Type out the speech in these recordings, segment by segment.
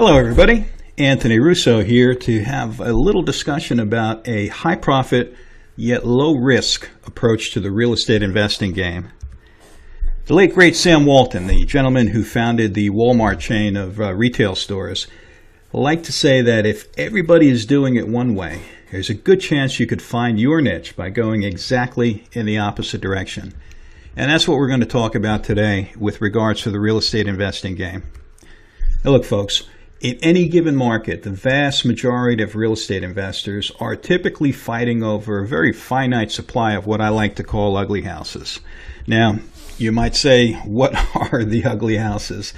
Hello everybody, Anthony Russo here to have a little discussion about a high profit yet low risk approach to the real estate investing game. The late great Sam Walton, the gentleman who founded the Walmart chain of retail stores, liked to say that if everybody is doing it one way, there's a good chance you could find your niche by going exactly in the opposite direction. And that's what we're going to talk about today with regards to the real estate investing game. Now look folks, in any given market, the vast majority of real estate investors are typically fighting over a very finite supply of what I like to call ugly houses. Now, you might say, what are the ugly houses?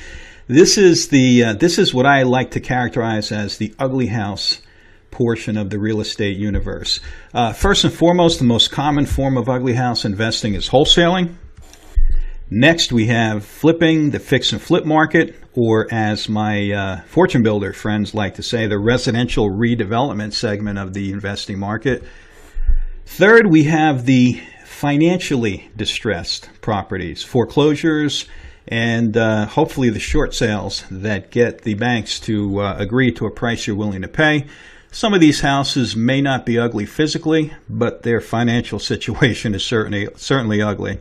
This is what I like to characterize as the ugly house portion of the real estate universe. First and foremost, the most common form of ugly house investing is wholesaling. Next, we have flipping, the fix and flip market, or as my fortune builder friends like to say, the residential redevelopment segment of the investing market. Third, we have the financially distressed properties, foreclosures, and hopefully the short sales that get the banks to agree to a price you're willing to pay. Some of these houses may not be ugly physically, but their financial situation is certainly ugly.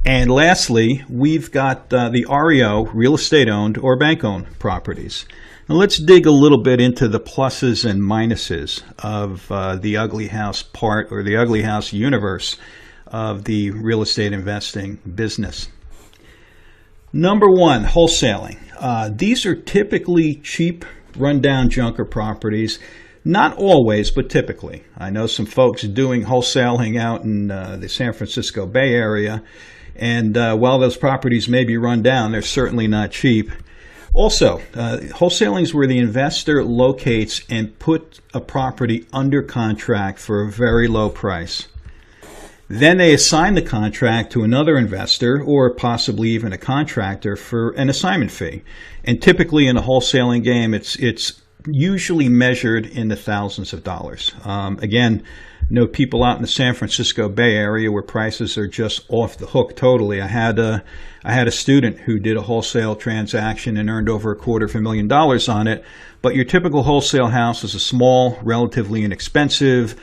And lastly, we've got the REO, real estate owned or bank owned properties. Now let's dig a little bit into the pluses and minuses of the ugly house part or the ugly house universe of the real estate investing business. Number one, wholesaling. These are typically cheap, rundown junker properties. Not always, but typically. I know some folks doing wholesaling out in the San Francisco Bay Area. And while those properties may be run down, they're certainly not cheap. Also, wholesaling is where the investor locates and put a property under contract for a very low price. Then they assign the contract to another investor or possibly even a contractor for an assignment fee. And typically in a wholesaling game, it's usually measured in the thousands of dollars. Again, know people out in the San Francisco Bay Area where prices are just off the hook totally. I had a student who did a wholesale transaction and earned over $250,000 on it. But your typical wholesale house is a small, relatively inexpensive,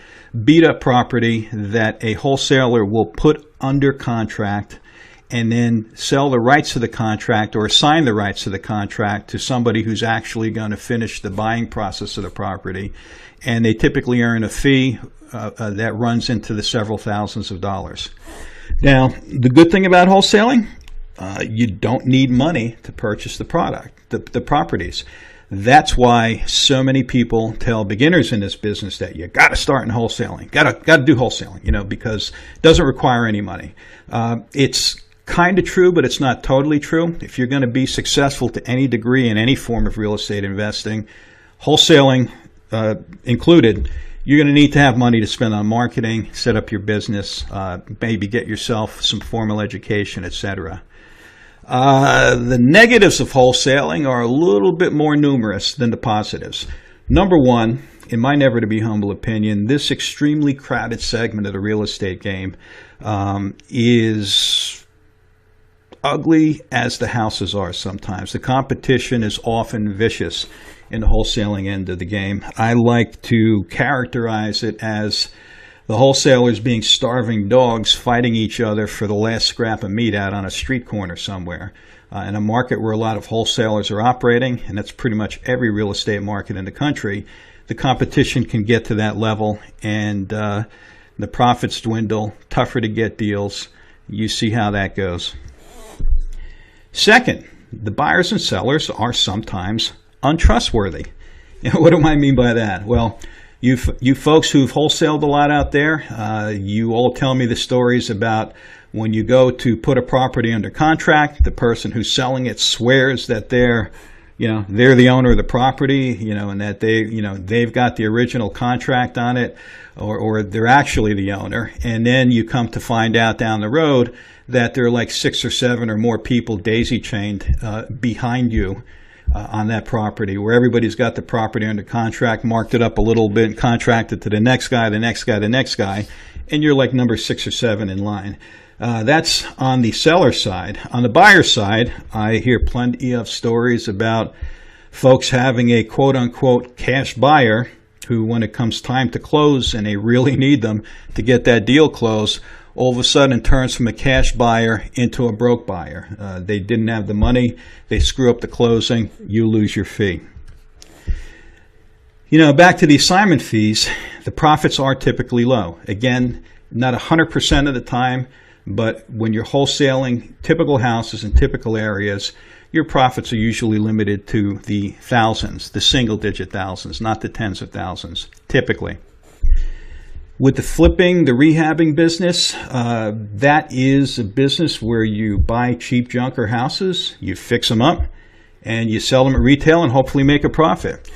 beat-up property that a wholesaler will put under contract and then sell the rights to the contract or assign the rights to the contract to somebody who's actually going to finish the buying process of the property. And they typically earn a fee that runs into the several thousands of dollars. Now, the good thing about wholesaling, you don't need money to purchase the product, the properties. That's why so many people tell beginners in this business that you got to start in wholesaling, got to do wholesaling, because it doesn't require any money. It's kind of true, but it's not totally true. If you're going to be successful to any degree in any form of real estate investing, wholesaling included, you're going to need to have money to spend on marketing, set up your business, maybe get yourself some formal education, etc. The negatives of wholesaling are a little bit more numerous than the positives. Number one, in my never to be humble opinion, this extremely crowded segment of the real estate game is ugly as the houses are sometimes. The competition is often vicious in the wholesaling end of the game. I like to characterize it as the wholesalers being starving dogs fighting each other for the last scrap of meat out on a street corner somewhere. In a market where a lot of wholesalers are operating, and that's pretty much every real estate market in the country, the competition can get to that level and the profits dwindle, tougher to get deals. You see how that goes. Second, the buyers and sellers are sometimes untrustworthy. What do I mean by that? Well, you folks who've wholesaled a lot out there, you all tell me the stories about when you go to put a property under contract, the person who's selling it swears that they're the owner of the property, and that they've got the original contract on it, or they're actually the owner. And then you come to find out down the road that there are like 6 or 7 or more people daisy chained behind you on that property, where everybody's got the property under contract, marked it up a little bit, contracted to the next guy, the next guy, the next guy, and you're like number 6 or 7 in line. That's on the seller side. On the buyer side, I hear plenty of stories about folks having a quote-unquote cash buyer who, when it comes time to close and they really need them to get that deal closed, all of a sudden turns from a cash buyer into a broke buyer. They didn't have the money, they screw up the closing, you lose your fee. You know, back to the assignment fees, the profits are typically low. Again, not 100% of the time, but when you're wholesaling typical houses in typical areas, your profits are usually limited to the thousands, the single-digit thousands, not the tens of thousands, typically. With the flipping, the rehabbing business, that is a business where you buy cheap junker houses, you fix them up, and you sell them at retail and hopefully make a profit.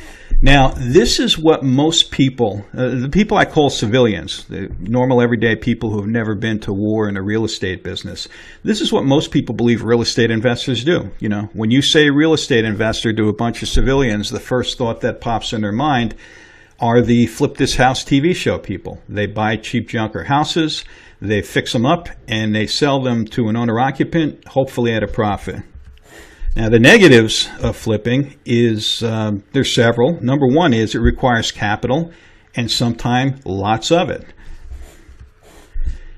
Now, this is what most people, the people I call civilians, the normal everyday people who have never been to war in a real estate business, this is what most people believe real estate investors do. You know, when you say real estate investor to a bunch of civilians, the first thought that pops in their mind are the Flip This House TV show people. They buy cheap junker houses, they fix them up, and they sell them to an owner-occupant, hopefully at a profit. Now, the negatives of flipping is, there's several. Number one is it requires capital and sometimes lots of it.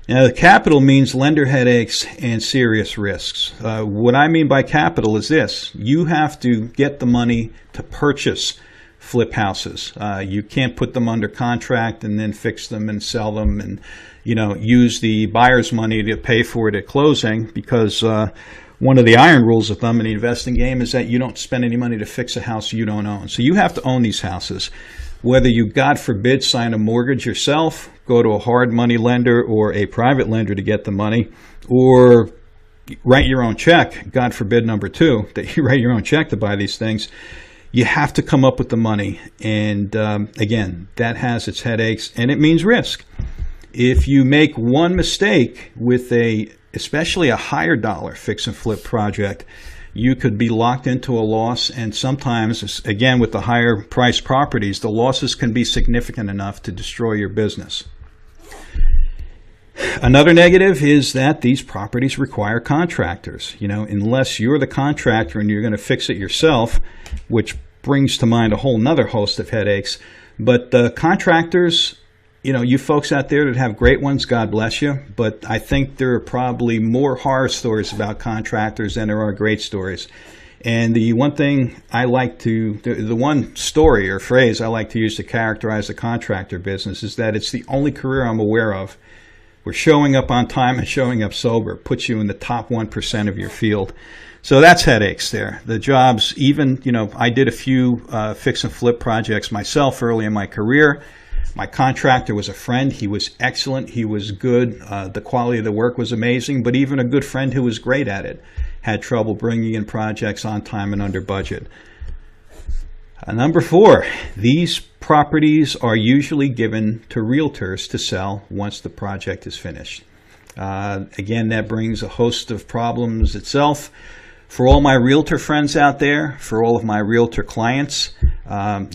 Now, the capital means lender headaches and serious risks. What I mean by capital is this. You have to get the money to purchase flip houses. You can't put them under contract and then fix them and sell them and, you know, use the buyer's money to pay for it at closing, because one of the iron rules of thumb in the investing game is that you don't spend any money to fix a house you don't own. So you have to own these houses. Whether you, God forbid, sign a mortgage yourself, go to a hard money lender or a private lender to get the money, or write your own check, God forbid, number two, that you write your own check to buy these things, you have to come up with the money. And again, that has its headaches and it means risk. If you make one mistake with especially a higher dollar fix and flip project, you could be locked into a loss, and sometimes, again, with the higher priced properties, the losses can be significant enough to destroy your business. Another negative is that these properties require contractors. You know, unless you're the contractor and you're going to fix it yourself, which brings to mind a whole nother host of headaches, but contractors, you know, you folks out there that have great ones, God bless you. But I think there are probably more horror stories about contractors than there are great stories. And the one thing I like to, the one story or phrase I like to use to characterize the contractor business is that it's the only career I'm aware of where showing up on time and showing up sober puts you in the top 1% of your field. So that's headaches there. The jobs, even, you know, I did a few fix and flip projects myself early in my career. My contractor was a friend. He was excellent. He was good. The quality of the work was amazing. But even a good friend who was great at it had trouble bringing in projects on time and under budget. Number four, these properties are usually given to realtors to sell once the project is finished. Again, that brings a host of problems itself. For all my realtor friends out there, for all of my realtor clients,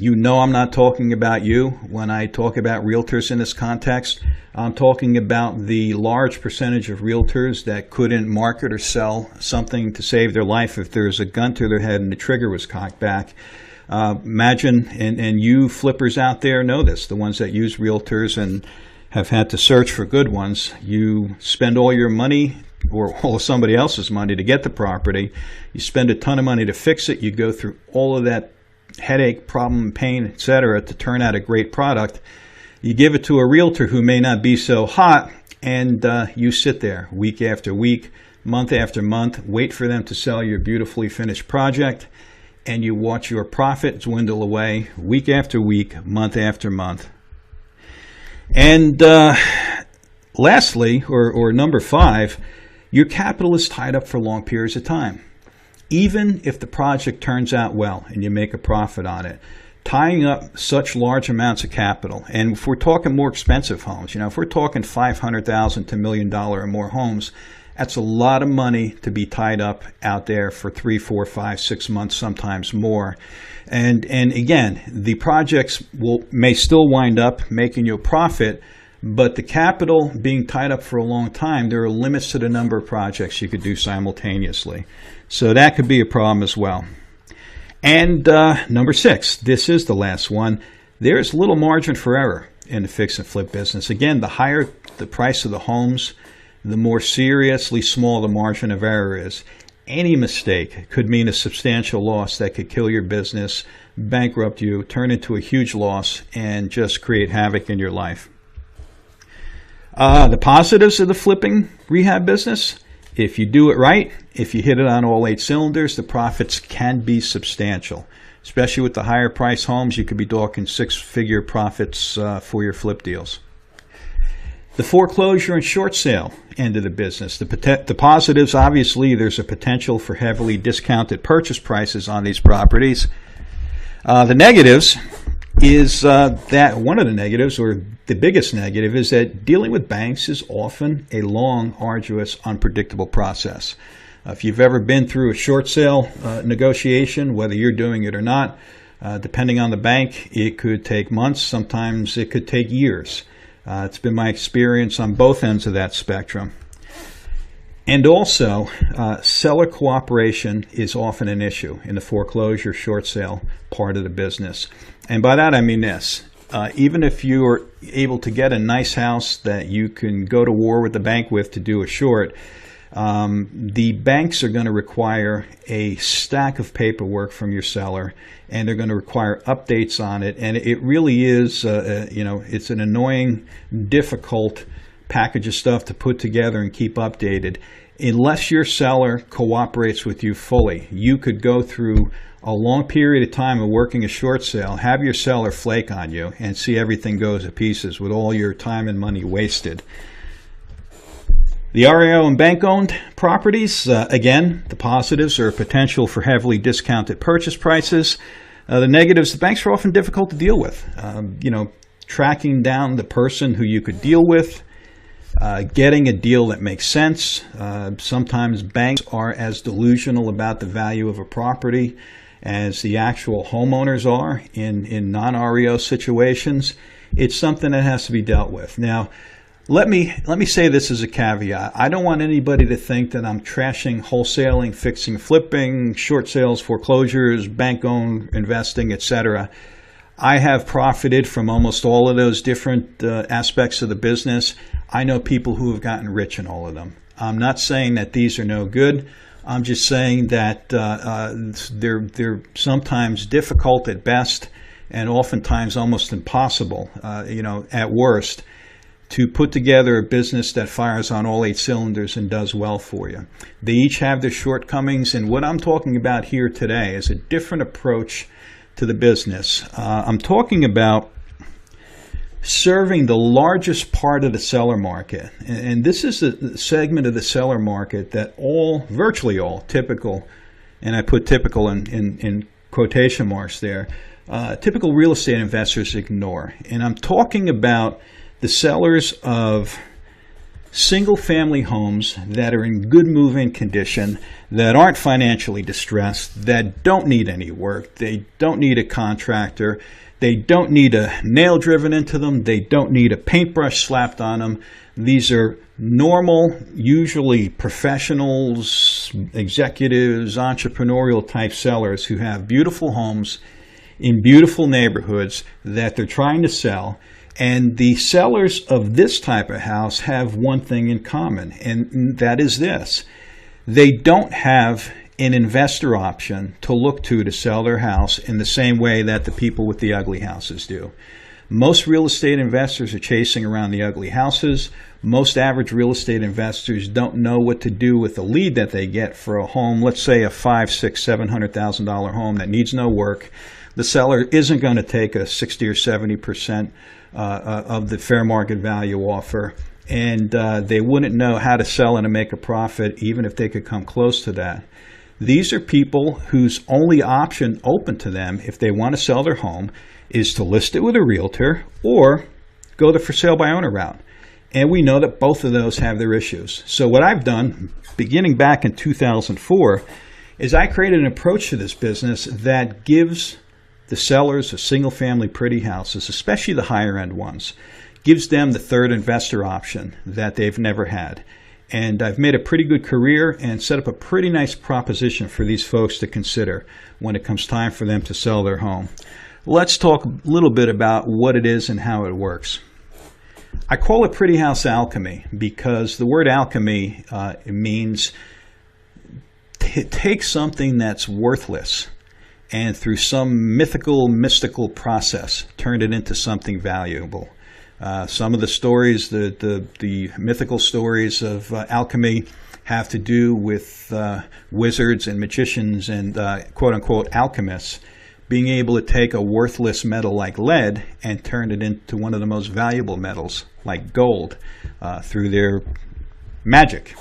you know I'm not talking about you when I talk about realtors in this context. I'm talking about the large percentage of realtors that couldn't market or sell something to save their life if there's a gun to their head and the trigger was cocked back. Imagine, and you flippers out there know this, the ones that use realtors and have had to search for good ones. You spend all your money or all of somebody else's money to get the property. You spend a ton of money to fix it. You go through all of that headache, problem, pain, etc. to turn out a great product. You give it to a realtor who may not be so hot, and you sit there week after week, month after month, wait for them to sell your beautifully finished project, and you watch your profit dwindle away week after week, month after month. And lastly, or number five, your capital is tied up for long periods of time. Even if the project turns out well and you make a profit on it, tying up such large amounts of capital, and if we're talking more expensive homes, you know, if we're talking $500,000 to $1 million or more homes, that's a lot of money to be tied up out there for 3, 4, 5, 6 months, sometimes more. And again, the projects may still wind up making you a profit, but the capital being tied up for a long time, there are limits to the number of projects you could do simultaneously. So that could be a problem as well. And number 6, this is the last one. There's little margin for error in the fix and flip business. Again, the higher the price of the homes, the more seriously small the margin of error is. Any mistake could mean a substantial loss that could kill your business, bankrupt you, turn into a huge loss, and just create havoc in your life. The positives of the flipping rehab business: if you do it right, if you hit it on all 8 cylinders, the profits can be substantial. Especially with the higher price homes, you could be talking 6-figure profits for your flip deals. The foreclosure and short sale end of the business. The positives, obviously, there's a potential for heavily discounted purchase prices on these properties. The negatives is that one of the negatives, or the biggest negative, is that dealing with banks is often a long, arduous, unpredictable process. If you've ever been through a short sale negotiation, whether you're doing it or not, depending on the bank, it could take months. Sometimes it could take years. It's been my experience on both ends of that spectrum. And also, seller cooperation is often an issue in the foreclosure short sale part of the business. And by that I mean this. Even if you are able to get a nice house that you can go to war with the bank with to do a short, the banks are going to require a stack of paperwork from your seller, and they're going to require updates on it. And it really is, it's an annoying, difficult package of stuff to put together and keep updated. Unless your seller cooperates with you fully, you could go through a long period of time of working a short sale, have your seller flake on you, and see everything goes to pieces with all your time and money wasted. The REO and bank-owned properties, again, the positives are potential for heavily discounted purchase prices. The negatives, the banks are often difficult to deal with. Tracking down the person who you could deal with, getting a deal that makes sense. Sometimes banks are as delusional about the value of a property as the actual homeowners are in non-REO situations. It's something that has to be dealt with. Now, let me say this as a caveat. I don't want anybody to think that I'm trashing wholesaling, fixing, flipping, short sales, foreclosures, bank-owned investing, etc. I have profited from almost all of those different aspects of the business. I know people who have gotten rich in all of them. I'm not saying that these are no good. I'm just saying that they're sometimes difficult at best, and oftentimes almost impossible, at worst, to put together a business that fires on all 8 cylinders and does well for you. They each have their shortcomings, and what I'm talking about here today is a different approach to the business. I'm talking about serving the largest part of the seller market, and this is a segment of the seller market that virtually all typical, and I put typical in quotation marks there, typical real estate investors ignore. And I'm talking about the sellers of single-family homes that are in good move-in condition, that aren't financially distressed, that don't need any work, they don't need a contractor, they don't need a nail driven into them, they don't need a paintbrush slapped on them. These are normal, usually professionals, executives, entrepreneurial type sellers who have beautiful homes in beautiful neighborhoods that they're trying to sell. And the sellers of this type of house have one thing in common, and that is this. They don't have an investor option to look to sell their house in the same way that the people with the ugly houses do. Most real estate investors are chasing around the ugly houses. Most average real estate investors don't know what to do with the lead that they get for a home, let's say a $500,000, $600,000, $700,000 home that needs no work. The seller isn't going to take a 60 or 70% of the fair market value offer, and they wouldn't know how to sell and to make a profit even if they could come close to that. These are people whose only option open to them if they want to sell their home is to list it with a realtor or go the for sale by owner route. And we know that both of those have their issues. So what I've done, beginning back in 2004, is I created an approach to this business that gives the sellers of single-family pretty houses, especially the higher-end ones, gives them the third investor option that they've never had. And I've made a pretty good career and set up a pretty nice proposition for these folks to consider when it comes time for them to sell their home. Let's talk a little bit about what it is and how it works. I call it Pretty House Alchemy because the word alchemy it means take something that's worthless and through some mystical process turn it into something valuable. Some of the stories, the mythical stories of alchemy have to do with wizards and magicians and quote-unquote alchemists being able to take a worthless metal like lead and turn it into one of the most valuable metals like gold through their magic.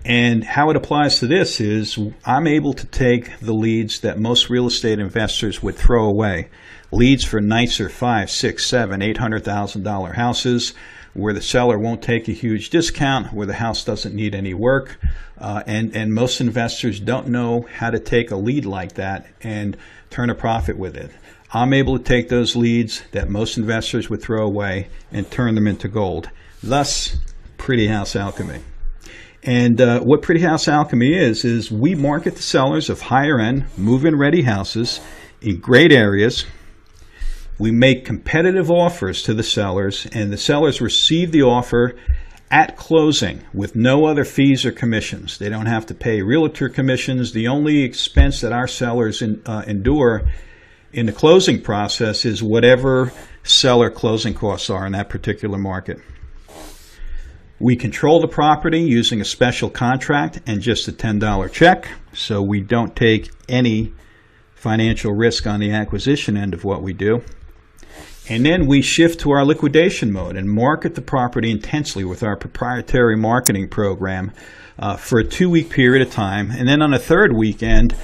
And how it applies to this is I'm able to take the leads that most real estate investors would throw away. Leads for nicer $500,000, $600,000, $700,000, $800,000 houses where the seller won't take a huge discount, where the house doesn't need any work. And most investors don't know how to take a lead like that and turn a profit with it. I'm able to take those leads that most investors would throw away and turn them into gold. Thus, Pretty House Alchemy. And what Pretty House Alchemy is we market the sellers of higher-end, move-in ready houses in great areas. We make competitive offers to the sellers, and the sellers receive the offer at closing with no other fees or commissions. They don't have to pay realtor commissions. The only expense that our sellers endure in the closing process is whatever seller closing costs are in that particular market. We control the property using a special contract and just a $10 check, so we don't take any financial risk on the acquisition end of what we do. And then we shift to our liquidation mode and market the property intensely with our proprietary marketing program for a 2-week period of time. And then on a third weekend,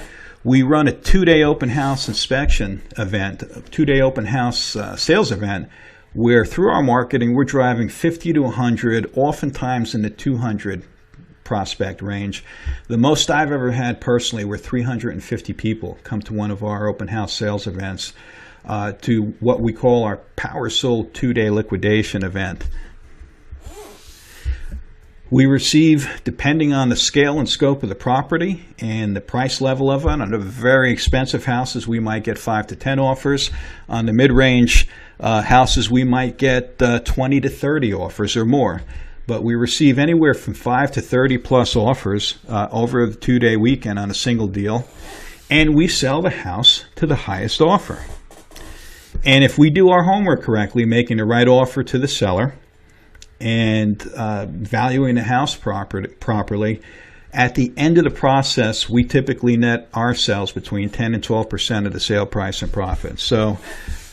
we run a 2-day open house inspection event, a 2-day open house sales event, where through our marketing, we're driving 50 to 100, oftentimes in the 200 prospect range. The most I've ever had personally were 350 people come to one of our open house sales events to what we call our Power Sold 2-day liquidation event. We receive, depending on the scale and scope of the property and the price level of it, on the very expensive houses, we might get 5 to 10 offers. On the mid-range houses, we might get 20 to 30 offers or more. But we receive anywhere from 5 to 30 plus offers over the 2-day weekend on a single deal. And we sell the house to the highest offer. And if we do our homework correctly, making the right offer to the seller, and valuing the house properly, at the end of the process, we typically net ourselves between 10 and 12% of the sale price and profit. So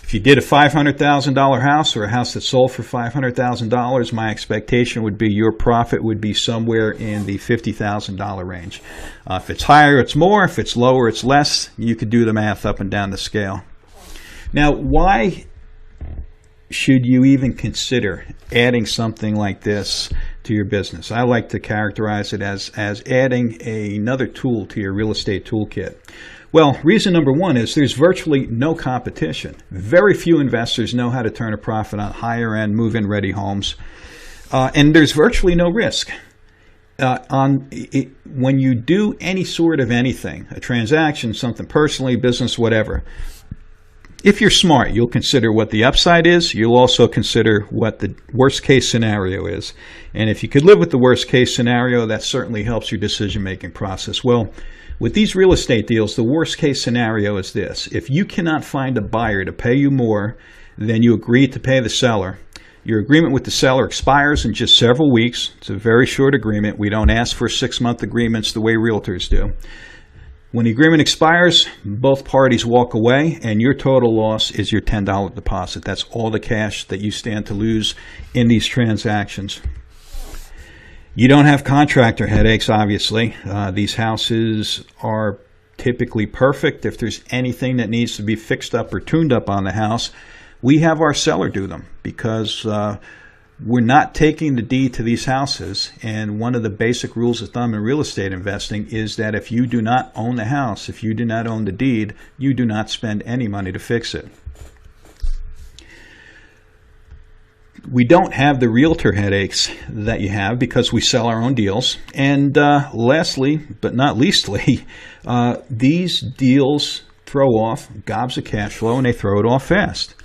if you did a $500,000 house or a house that sold for $500,000, my expectation would be your profit would be somewhere in the $50,000 range. If it's higher, it's more. If it's lower, it's less. You could do the math up and down the scale. Now, why should you even consider adding something like this to your business? I like to characterize it as adding another tool to your real estate toolkit. Well, reason number one is there's virtually no competition. Very few investors know how to turn a profit on higher-end, move-in ready homes, and there's virtually no risk. When you do any sort of anything, a transaction, something personally, business, whatever, if you're smart, you'll consider what the upside is. You'll also consider what the worst case scenario is. And if you could live with the worst case scenario, that certainly helps your decision-making process. Well, with these real estate deals, the worst case scenario is this. If you cannot find a buyer to pay you more than you agreed to pay the seller, your agreement with the seller expires in just several weeks. It's a very short agreement. We don't ask for 6-month agreements the way realtors do. When the agreement expires, both parties walk away, and your total loss is your $10 deposit. That's all the cash that you stand to lose in these transactions. You don't have contractor headaches, obviously. These houses are typically perfect. If there's anything that needs to be fixed up or tuned up on the house, we have our seller do them because we're not taking the deed to these houses. And one of the basic rules of thumb in real estate investing is that if you do not own the house, if you do not own the deed, you do not spend any money to fix it. We don't have the realtor headaches that you have because we sell our own deals. And lastly, but not leastly, these deals throw off gobs of cash flow and they throw it off fast.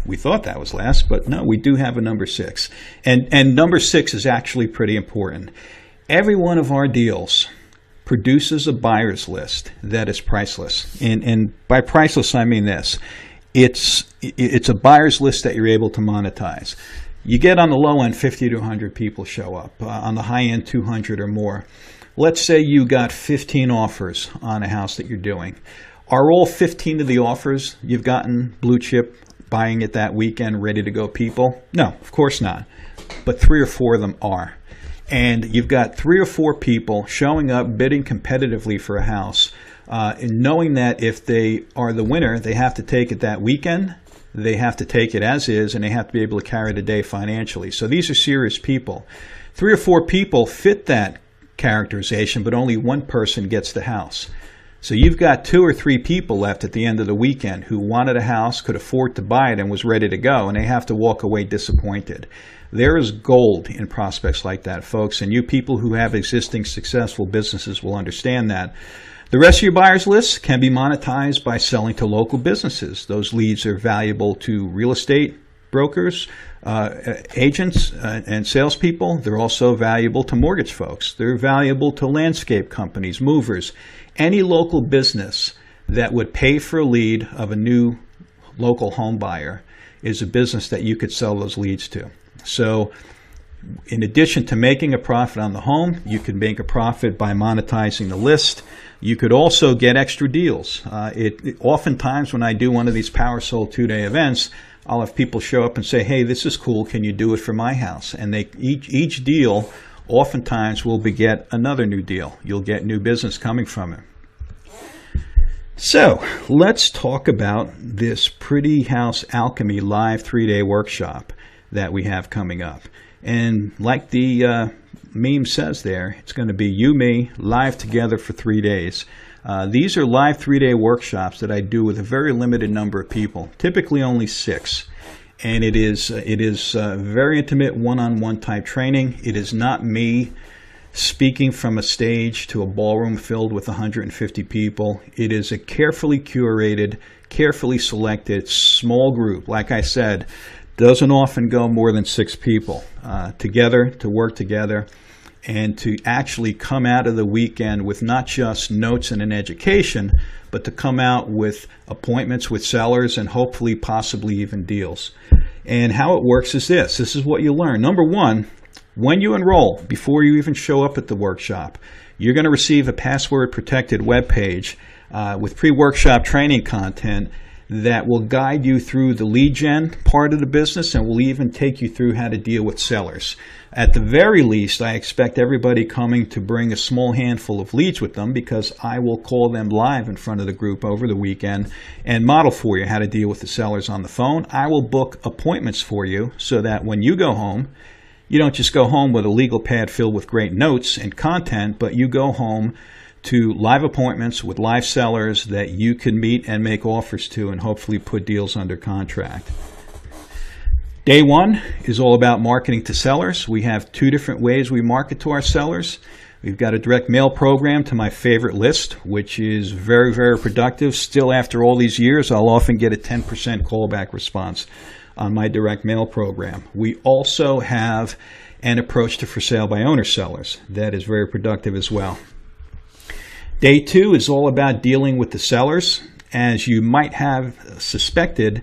We thought that was last, but no, we do have a number 6. And number 6 is actually pretty important. Every one of our deals produces a buyer's list that is priceless. And by priceless, I mean this. It's a buyer's list that you're able to monetize. You get on the low end 50 to 100 people show up. On the high end 200 or more. Let's say you got 15 offers on a house that you're doing. Are all 15 of the offers you've gotten blue chip buying it that weekend, ready to go people? No, of course not. But 3 or 4 of them are. And you've got 3 or 4 people showing up, bidding competitively for a house. And knowing that if they are the winner, they have to take it that weekend, they have to take it as is, and they have to be able to carry the day financially. So these are serious people. 3 or 4 people fit that characterization, but only one person gets the house. So you've got 2 or 3 people left at the end of the weekend who wanted a house, could afford to buy it, and was ready to go, and they have to walk away disappointed. There is gold in prospects like that, folks, and you people who have existing successful businesses will understand that. The rest of your buyers list can be monetized by selling to local businesses. Those leads are valuable to real estate brokers, agents, and salespeople. They're also valuable to mortgage folks. They're valuable to landscape companies, movers. Any local business that would pay for a lead of a new local home buyer is a business that you could sell those leads to. So in addition to making a profit on the home, you can make a profit by monetizing the list. You could also get extra deals. Oftentimes when I do one of these Power Sold 2-day events, I'll have people show up and say, hey, this is cool, can you do it for my house? And each deal oftentimes will beget another new deal. You'll get new business coming from it. So let's talk about this Pretty House Alchemy live 3-day workshop that we have coming up. And like the meme says there, it's going to be you, me, live together for 3 days. These are live 3-day workshops that I do with a very limited number of people, typically only 6. And it is very intimate one-on-one type training. It is not me speaking from a stage to a ballroom filled with 150 people. It is a carefully curated, carefully selected, small group. Like I said, doesn't often go more than 6 people together to work together and to actually come out of the weekend with not just notes and an education, but to come out with appointments with sellers and hopefully possibly even deals. And how it works is this. This is what you learn. Number 1, when you enroll, before you even show up at the workshop, you're going to receive a password-protected web page with pre-workshop training content that will guide you through the lead gen part of the business and will even take you through how to deal with sellers. At the very least, I expect everybody coming to bring a small handful of leads with them because I will call them live in front of the group over the weekend and model for you how to deal with the sellers on the phone. I will book appointments for you so that when you go home, you don't just go home with a legal pad filled with great notes and content, but you go home to live appointments with live sellers that you can meet and make offers to and hopefully put deals under contract. Day 1 is all about marketing to sellers. We have 2 different ways we market to our sellers. We've got a direct mail program to my favorite list, which is very, very productive. Still, after all these years, I'll often get a 10% callback response on my direct mail program. We also have an approach to for sale by owner sellers that is very productive as well. Day 2 is all about dealing with the sellers. As you might have suspected,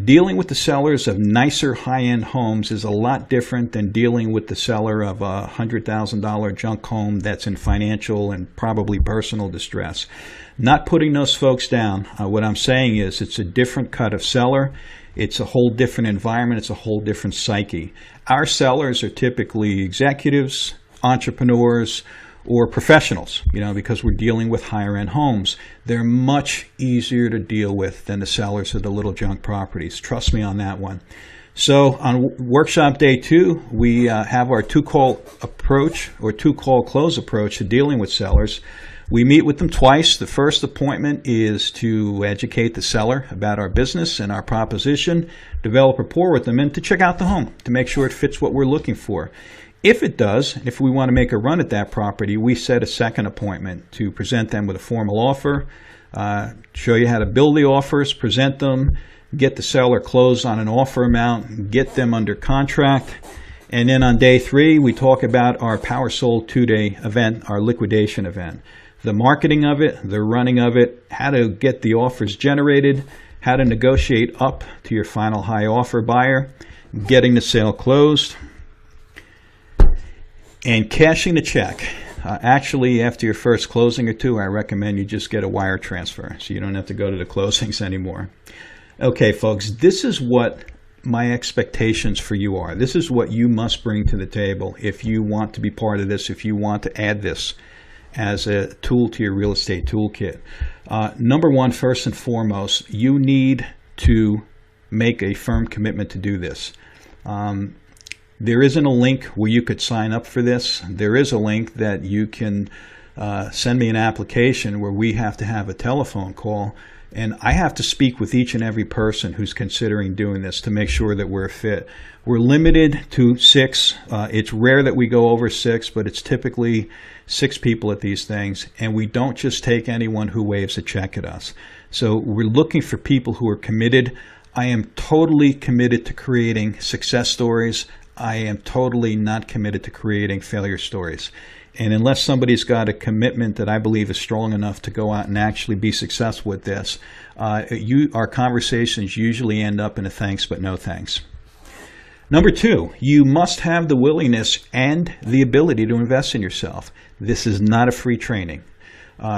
dealing with the sellers of nicer high-end homes is a lot different than dealing with the seller of a $100,000 junk home that's in financial and probably personal distress. Not putting those folks down. What I'm saying is it's a different cut of seller. It's a whole different environment. It's a whole different psyche. Our sellers are typically executives, entrepreneurs, or professionals, because we're dealing with higher end homes. They're much easier to deal with than the sellers of the little junk properties. Trust me on that one. So on workshop day 2, we have our 2-call approach or 2-call close approach to dealing with sellers. We meet with them twice. The first appointment is to educate the seller about our business and our proposition, develop rapport with them, and to check out the home to make sure it fits what we're looking for. If it does, if we want to make a run at that property, we set a second appointment to present them with a formal offer, show you how to build the offers, present them, get the seller closed on an offer amount, get them under contract. And then on day 3, we talk about our Power Sold 2-day event, our liquidation event. The marketing of it, the running of it, how to get the offers generated, how to negotiate up to your final high offer buyer, getting the sale closed, and cashing the check. Actually, after your first closing or two, I recommend you just get a wire transfer so you don't have to go to the closings anymore. Okay, folks, this is what my expectations for you are. This is what you must bring to the table if you want to be part of this, if you want to add this as a tool to your real estate toolkit. Number one, first and foremost, you need to make a firm commitment to do this. There isn't a link where you could sign up for this. There is a link that you can send me an application where we have to have a telephone call, and I have to speak with each and every person who's considering doing this to make sure that we're a fit. We're limited to 6. It's rare that we go over 6, but it's typically 6 people at these things, and we don't just take anyone who waves a check at us. So we're looking for people who are committed. I am totally committed to creating success stories. I am totally not committed to creating failure stories. And unless somebody's got a commitment that I believe is strong enough to go out and actually be successful with this, our conversations usually end up in a thanks but no thanks. Number 2, you must have the willingness and the ability to invest in yourself. This is not a free training.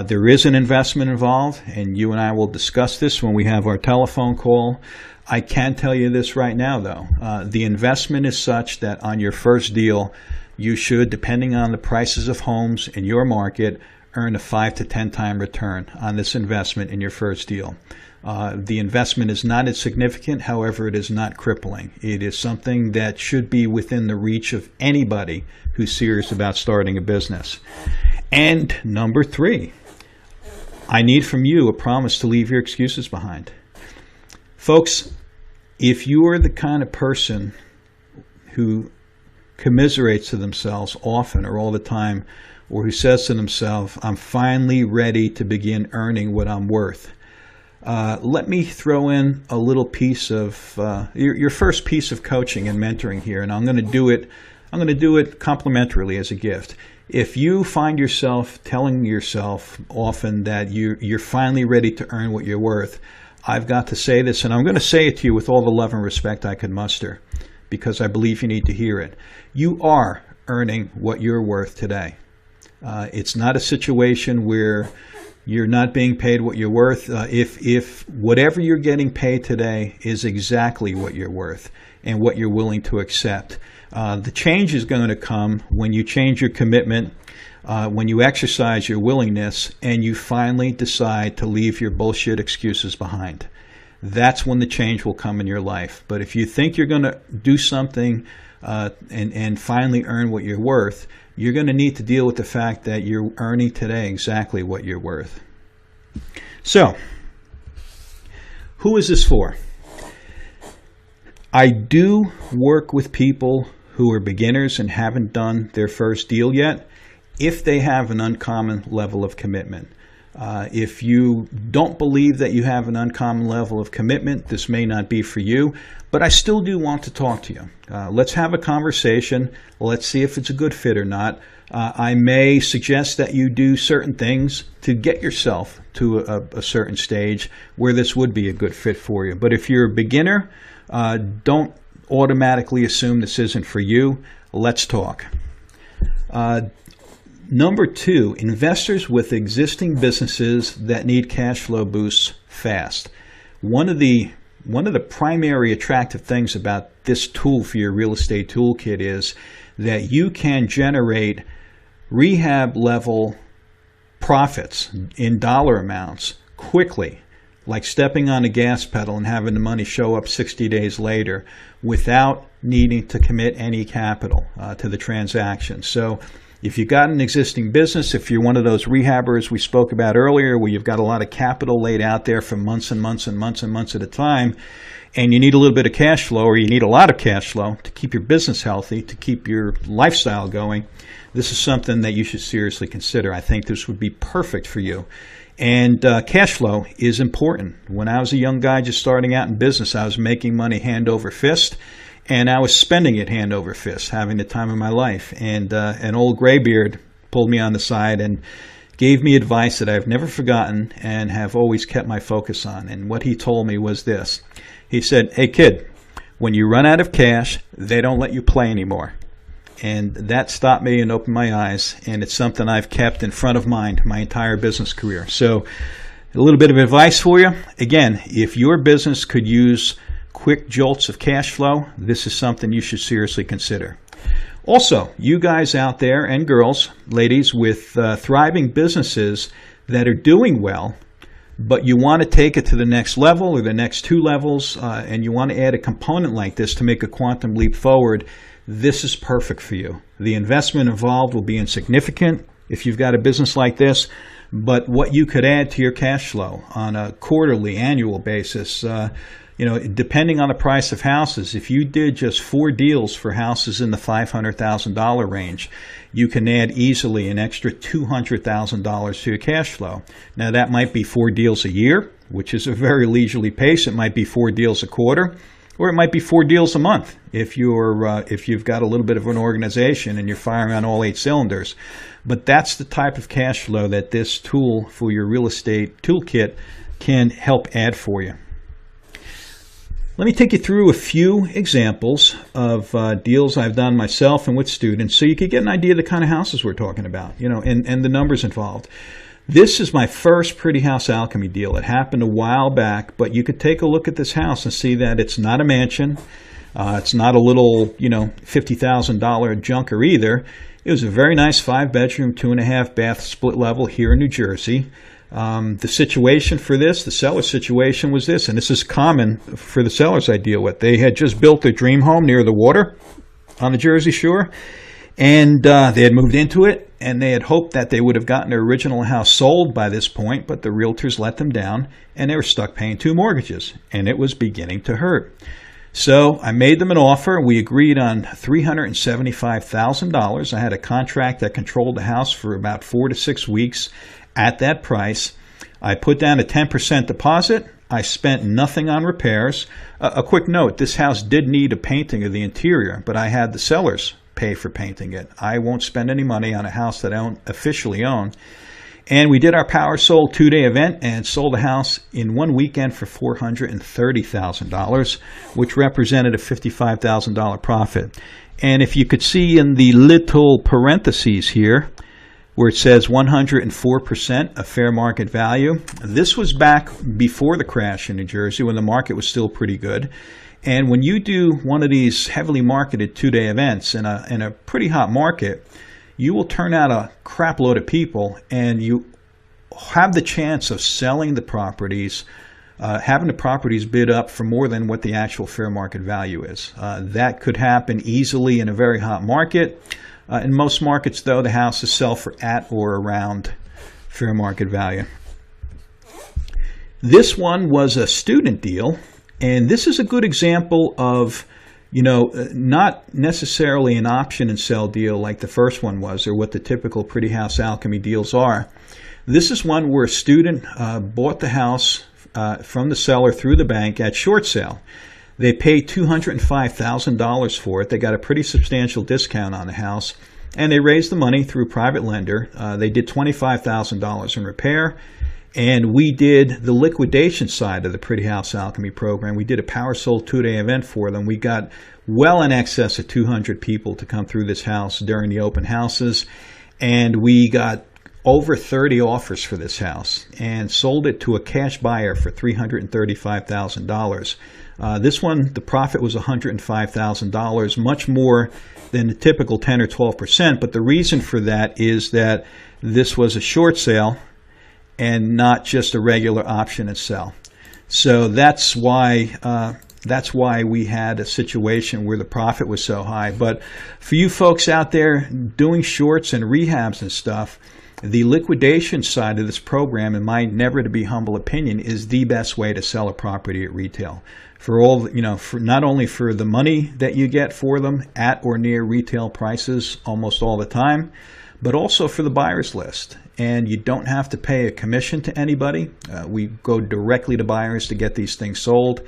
There is an investment involved, and you and I will discuss this when we have our telephone call. I can tell you this right now, though. The investment is such that on your first deal, you should, depending on the prices of homes in your market, earn a 5 to 10 time return on this investment in your first deal. The investment is not insignificant, however, it is not crippling. It is something that should be within the reach of anybody who's serious about starting a business. And number 3, I need from you a promise to leave your excuses behind. Folks, if you are the kind of person who commiserates to themselves often or all the time, or who says to themselves, I'm finally ready to begin earning what I'm worth, let me throw in a little piece of your first piece of coaching and mentoring here, and I'm going to do it complimentarily as a gift. If you find yourself telling yourself often that you're finally ready to earn what you're worth, I've got to say this, and I'm going to say it to you with all the love and respect I can muster, because I believe you need to hear it. You are earning what you're worth today. It's not a situation where you're not being paid what you're worth. If whatever you're getting paid today is exactly what you're worth and what you're willing to accept, the change is going to come when you change your commitment, when you exercise your willingness, and you finally decide to leave your bullshit excuses behind. That's when the change will come in your life. But if you think you're going to do something and finally earn what you're worth, you're going to need to deal with the fact that you're earning today exactly what you're worth. So, who is this for? I do work with people who are beginners and haven't done their first deal yet, if they have an uncommon level of commitment. If you don't believe that you have an uncommon level of commitment, this may not be for you, but I still do want to talk to you. Let's have a conversation. Let's see if it's a good fit or not. I may suggest that you do certain things to get yourself to a certain stage where this would be a good fit for you. But if you're a beginner, don't automatically assume this isn't for you. Let's talk. Number 2, investors with existing businesses that need cash flow boosts fast. One of the primary attractive things about this tool for your real estate toolkit is that you can generate rehab level profits in dollar amounts quickly, like stepping on the gas pedal and having the money show up 60 days later without needing to commit any capital to the transaction. So If you've got an existing business, if you're one of those rehabbers we spoke about earlier where you've got a lot of capital laid out there for months and months and months and months at a time, and you need a little bit of cash flow, or you need a lot of cash flow to keep your business healthy, to keep your lifestyle going, this is something that you should seriously consider. I think this would be perfect for you. And cash flow is important. When I was a young guy just starting out in business, I was making money hand over fist, and I was spending it hand over fist, having the time of my life. And an old graybeard pulled me on the side and gave me advice that I've never forgotten and have always kept my focus on. And what he told me was this. He said, "Hey kid, when you run out of cash, they don't let you play anymore." And that stopped me and opened my eyes, and it's something I've kept in front of mind my entire business career. So a little bit of advice for you. Again, if your business could use quick jolts of cash flow, this is something you should seriously consider. Also, you guys out there and girls, ladies, with thriving businesses that are doing well, but you want to take it to the next level or the next two levels, and you want to add a component like this to make a quantum leap forward, this is perfect for you. The investment involved will be insignificant if you've got a business like this, but what you could add to your cash flow on a quarterly, annual basis, depending on the price of houses, if you did just 4 deals for houses in the $500,000 range, you can add easily an extra $200,000 to your cash flow. Now, that might be 4 deals a year, which is a very leisurely pace. It might be 4 deals a quarter, or it might be 4 deals a month if you've got a little bit of an organization and you're firing on all 8 cylinders. But that's the type of cash flow that this tool for your real estate toolkit can help add for you. Let me take you through a few examples of deals I've done myself and with students so you can get an idea of the kind of houses we're talking about, and the numbers involved. This is my first Pretty House Alchemy deal. It happened a while back, but you could take a look at this house and see that it's not a mansion. It's not a little, $50,000 junker either. It was a very nice 5-bedroom, 2.5-bath split level here in New Jersey. The situation for this, the seller situation was this, and this is common for the sellers I deal with. They had just built their dream home near the water on the Jersey Shore, and they had moved into it, and they had hoped that they would have gotten their original house sold by this point, but the realtors let them down, and they were stuck paying 2 mortgages, and it was beginning to hurt. So I made them an offer. We agreed on $375,000. I had a contract that controlled the house for about 4 to 6 weeks at that price. I put down a 10% deposit. I spent nothing on repairs. A quick note, this house did need a painting of the interior, but I had the sellers pay for painting it. I won't spend any money on a house that I don't officially own. And we did our power sold 2-day event and sold the house in one weekend for $430,000, which represented a $55,000 profit. And if you could see in the little parentheses here, where it says 104% of fair market value, this was back before the crash in New Jersey when the market was still pretty good. And when you do one of these heavily marketed 2-day events in a pretty hot market, you will turn out a crap load of people, and you have the chance of selling the properties, having the properties bid up for more than what the actual fair market value is. That could happen easily in a very hot market. In most markets, though, the houses sell for at or around fair market value. This one was a student deal, and this is a good example of not necessarily an option and sell deal like the first one was, or what the typical Pretty House Alchemy deals are. This is one where a student bought the house from the seller through the bank at short sale. They paid $205,000 for it. They got a pretty substantial discount on the house, and they raised the money through a private lender. They did $25,000 in repair, and we did the liquidation side of the Pretty House Alchemy program. We did a power sold 2-day event for them. We got well in excess of 200 people to come through this house during the open houses, and we got over 30 offers for this house and sold it to a cash buyer for $335,000. This one, the profit was $105,000, much more than the typical 10 or 12%, but the reason for that is that this was a short sale and not just a regular option and sell. So that's why That's why we had a situation where the profit was so high. But for you folks out there doing shorts and rehabs and stuff, the liquidation side of this program, in my never to be humble opinion, is the best way to sell a property at retail. For all, for not only for the money that you get for them at or near retail prices almost all the time, but also for the buyer's list. And you don't have to pay a commission to anybody. We go directly to buyers to get these things sold.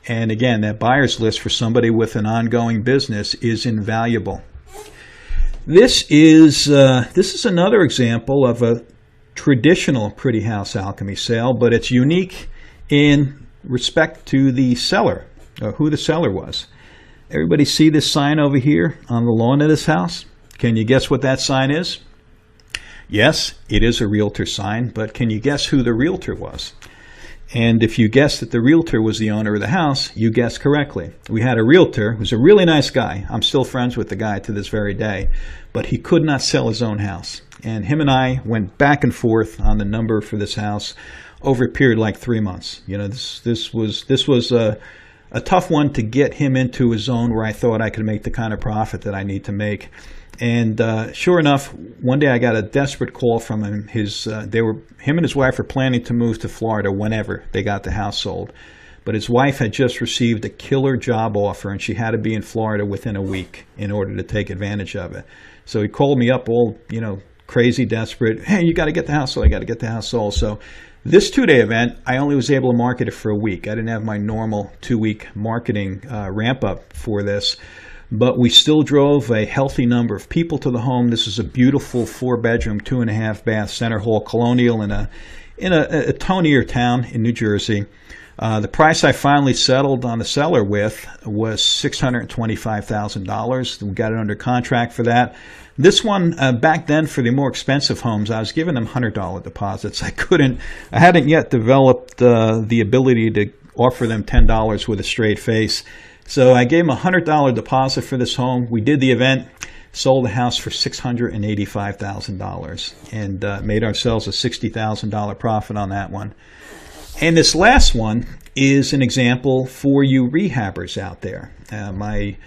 And again, that buyer's list for somebody with an ongoing business is invaluable. This is another example of a traditional Pretty House Alchemy sale, but it's unique in respect to the seller, or who the seller was. Everybody see this sign over here on the lawn of this house? Can you guess what that sign is? Yes, it is a realtor sign, but can you guess who the realtor was? And if you guessed that the realtor was the owner of the house, you guessed correctly. We had a realtor who was a really nice guy. I'm still friends with the guy to this very day, but he could not sell his own house. And him and I went back and forth on the number for this house over a period like 3 months. This was a tough one to get him into a zone where I thought I could make the kind of profit that I need to make. And sure enough, one day I got a desperate call from him. Him and his wife were planning to move to Florida whenever they got the house sold. But his wife had just received a killer job offer, and she had to be in Florida within a week in order to take advantage of it. So he called me up all, crazy, desperate. Hey, you got to get the house sold. I got to get the house sold. So this 2-day event, I only was able to market it for a week. I didn't have my normal 2-week marketing ramp up for this. But we still drove a healthy number of people to the home. This is a beautiful 4-bedroom, 2.5-bath center hall colonial in a tonier town in New Jersey. The price I finally settled on the seller with was $625,000. We got it under contract for that. This one, back then for the more expensive homes, I was giving them $100 deposits. I hadn't yet developed the ability to offer them $10 with a straight face. So I gave him a $100 deposit for this home. We did the event, sold the house for $685,000, and made ourselves a $60,000 profit on that one. And this last one is an example for you rehabbers out there. My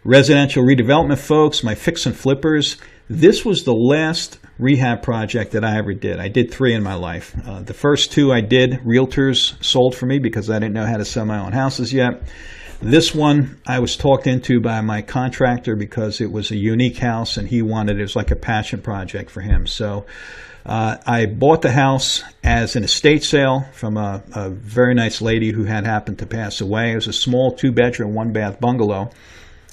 residential redevelopment folks, my fix and flippers, this was the last rehab project that I ever did. I did 3 in my life. The first 2 I did, realtors sold for me because I didn't know how to sell my own houses yet. This one I was talked into by my contractor because it was a unique house and it was like a passion project for him. So I bought the house as an estate sale from a very nice lady who had happened to pass away. It was a small 2-bedroom, 1-bath bungalow.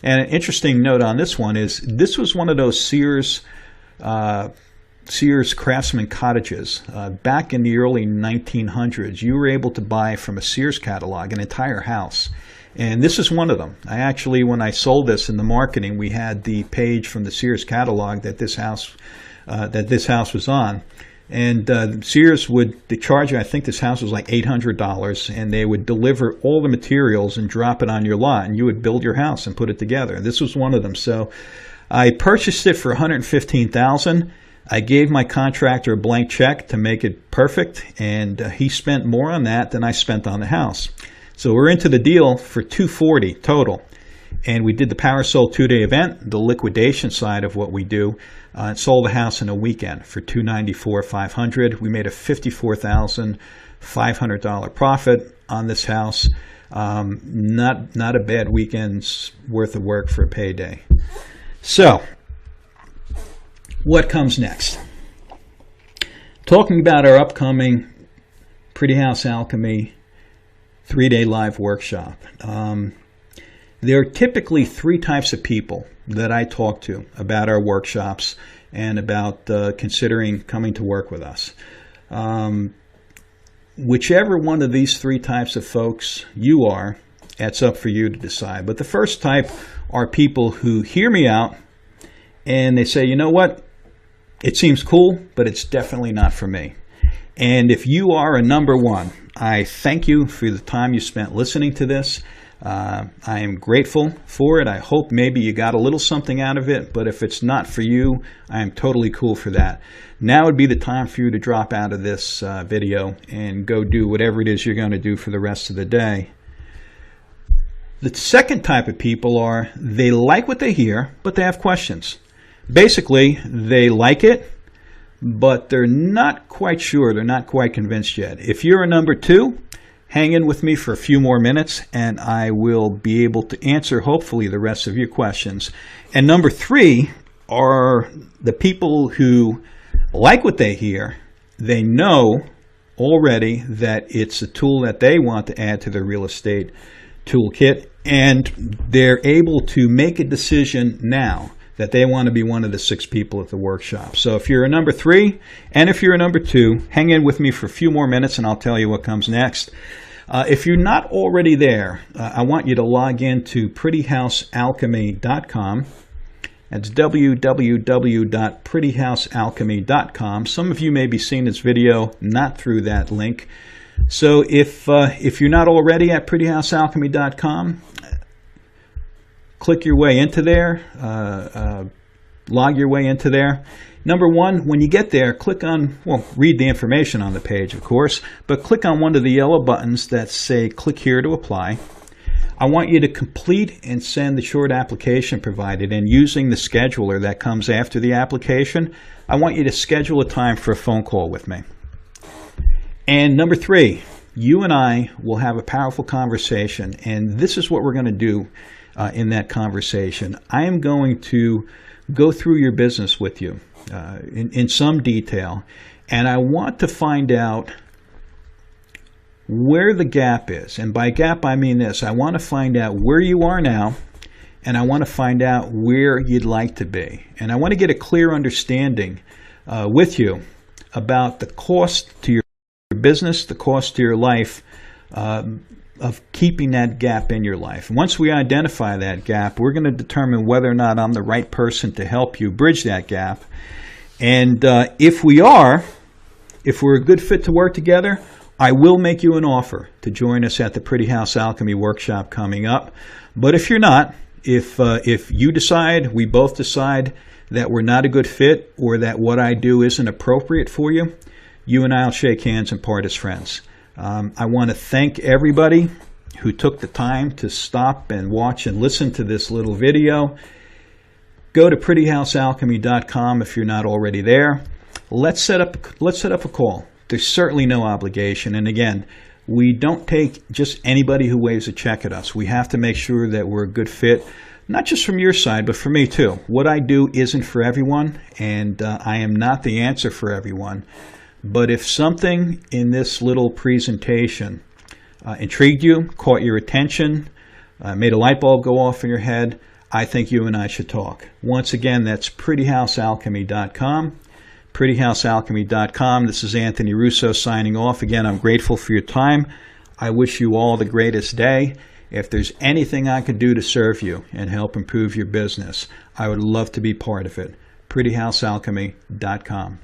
And an interesting note on this one is this was one of those Sears Craftsman cottages. Back in the early 1900s, you were able to buy from a Sears catalog an entire house. And this is one of them. I actually, when I sold this in the marketing, we had the page from the Sears catalog that this house was on. And Sears would charge you, I think this house was like $800, and they would deliver all the materials and drop it on your lot, and you would build your house and put it together. This was one of them. So I purchased it for $115,000. I gave my contractor a blank check to make it perfect, and he spent more on that than I spent on the house. So we're into the deal for $240 total. And we did the Power Sold 2-day event, the liquidation side of what we do, and sold the house in a weekend for $294,500. We made a $54,500 profit on this house. Not a bad weekend's worth of work for a payday. So, what comes next? Talking about our upcoming Pretty House Alchemy 3-day live workshop. There are typically 3 types of people that I talk to about our workshops and about considering coming to work with us. Whichever one of these 3 types of folks you are, it's up for you to decide. But the first type are people who hear me out and they say, you know what, it seems cool, but it's definitely not for me. And if you are a number 1, I thank you for the time you spent listening to this. I am grateful for it. I hope maybe you got a little something out of it, but if it's not for you, I am totally cool for that. Now would be the time for you to drop out of this video and go do whatever it is you're going to do for the rest of the day. The second type of people are, they like what they hear, but they have questions. Basically, they like it, but they're not quite sure. They're not quite convinced yet. If you're a number 2, hang in with me for a few more minutes, and I will be able to answer, hopefully, the rest of your questions. And number 3 are the people who like what they hear. They know already that it's a tool that they want to add to their real estate toolkit, and they're able to make a decision now that they want to be one of the 6 people at the workshop. So if you're a number 3 and if you're a number 2, hang in with me for a few more minutes and I'll tell you what comes next. If you're not already there, I want you to log in to prettyhousealchemy.com. That's www.prettyhousealchemy.com. Some of you may be seeing this video not through that link. So if you're not already at prettyhousealchemy.com, click your way into there, log your way into there. Number 1, when you get there, click on, well, read the information on the page, of course, but click on one of the yellow buttons that say click here to apply. I want you to complete and send the short application provided, and using the scheduler that comes after the application, I want you to schedule a time for a phone call with me. And number 3, you and I will have a powerful conversation, and this is what we're going to do in that conversation. I am going to go through your business with you in some detail, and I want to find out where the gap is. And by gap, I mean this. I want to find out where you are now, and I want to find out where you'd like to be. And I want to get a clear understanding with you about the cost to your business, the cost to your life, of keeping that gap in your life. And once we identify that gap, we're going to determine whether or not I'm the right person to help you bridge that gap. And if we're a good fit to work together, I will make you an offer to join us at the Pretty House Alchemy workshop coming up. But if you're not, if you decide, we both decide that we're not a good fit, or that what I do isn't appropriate for you, you and I will shake hands and part as friends. I want to thank everybody who took the time to stop and watch and listen to this little video. Go to prettyhousealchemy.com if you're not already there. Let's set up a call. There's certainly no obligation. And again, we don't take just anybody who waves a check at us. We have to make sure that we're a good fit, not just from your side, but for me too. What I do isn't for everyone, and I am not the answer for everyone. But if something in this little presentation intrigued you, caught your attention, made a light bulb go off in your head, I think you and I should talk. Once again, that's prettyhousealchemy.com. prettyhousealchemy.com. This is Anthony Russo signing off. Again, I'm grateful for your time. I wish you all the greatest day. If there's anything I could do to serve you and help improve your business, I would love to be part of it. prettyhousealchemy.com.